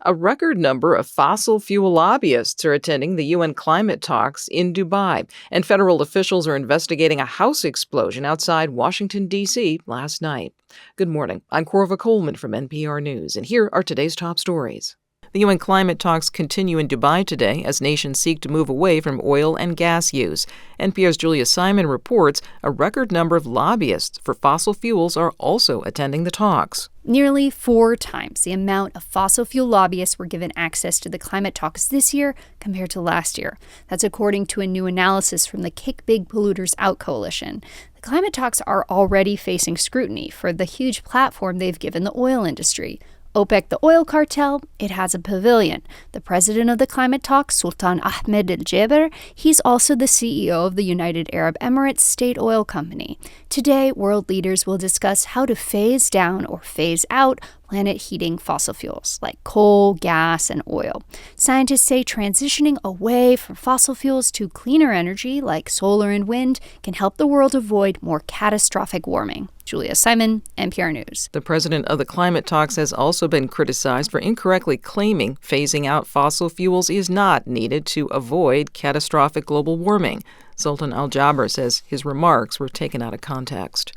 A record number of fossil fuel lobbyists are attending the UN climate talks in Dubai, and federal officials are investigating a house explosion outside Washington, D.C. last night. Good morning. I'm Corva Coleman from NPR News, and here are today's top stories. The UN climate talks continue in Dubai today as nations seek to move away from oil and gas use. NPR's Julia Simon reports a record number of lobbyists for fossil fuels are also attending the talks. Nearly 4 times the amount of fossil fuel lobbyists were given access to the climate talks this year compared to last year. That's according to a new analysis from the Kick Big Polluters Out coalition. The climate talks are already facing scrutiny for the huge platform they've given the oil industry. OPEC, the oil cartel, it has a pavilion. The president of the climate talks, Sultan Ahmed Al Jaber, he's also the CEO of the United Arab Emirates State Oil Company. Today, world leaders will discuss how to phase down or phase out planet-heating fossil fuels like coal, gas, and oil. Scientists say transitioning away from fossil fuels to cleaner energy like solar and wind can help the world avoid more catastrophic warming. Julia Simon, NPR News. The president of the climate talks has also been criticized for incorrectly claiming phasing out fossil fuels is not needed to avoid catastrophic global warming. Sultan Al Jaber says his remarks were taken out of context.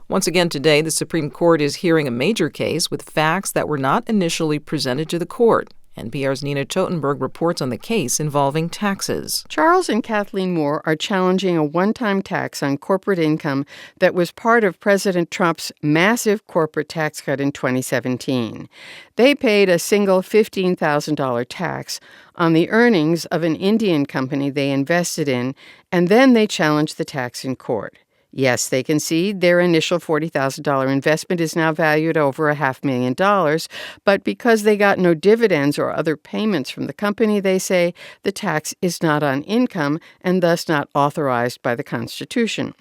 Once again today, the Supreme Court is hearing a major case with facts that were not initially presented to the court. NPR's Nina Totenberg reports on the case involving taxes. Charles and Kathleen Moore are challenging a one-time tax on corporate income that was part of President Trump's massive corporate tax cut in 2017. They paid a single $15,000 tax on the earnings of an Indian company they invested in, and then they challenged the tax in court. Yes, they concede their initial $40,000 investment is now valued over $500,000, but because they got no dividends or other payments from the company, they say the tax is not on income and thus not authorized by the Constitution.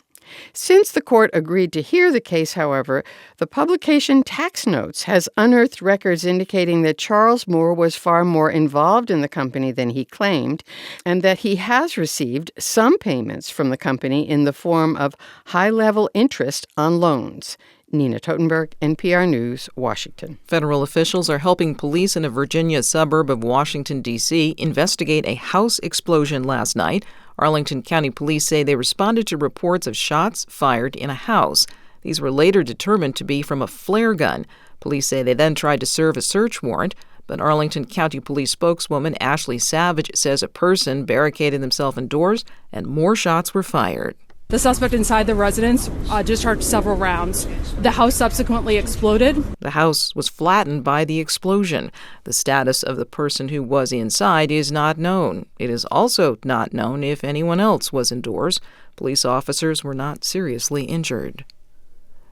Since the court agreed to hear the case, however, the publication Tax Notes has unearthed records indicating that Charles Moore was far more involved in the company than he claimed, and that he has received some payments from the company in the form of high-level interest on loans. Nina Totenberg, NPR News, Washington. Federal officials are helping police in a Virginia suburb of Washington, D.C. investigate a house explosion last night. Arlington County Police say they responded to reports of shots fired in a house. These were later determined to be from a flare gun. Police say they then tried to serve a search warrant, but Arlington County Police spokeswoman Ashley Savage says a person barricaded themselves indoors and more shots were fired. The suspect inside the residence discharged several rounds. The house subsequently exploded. The house was flattened by the explosion. The status of the person who was inside is not known. It is also not known if anyone else was indoors. Police officers were not seriously injured.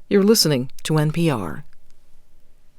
You're listening to NPR.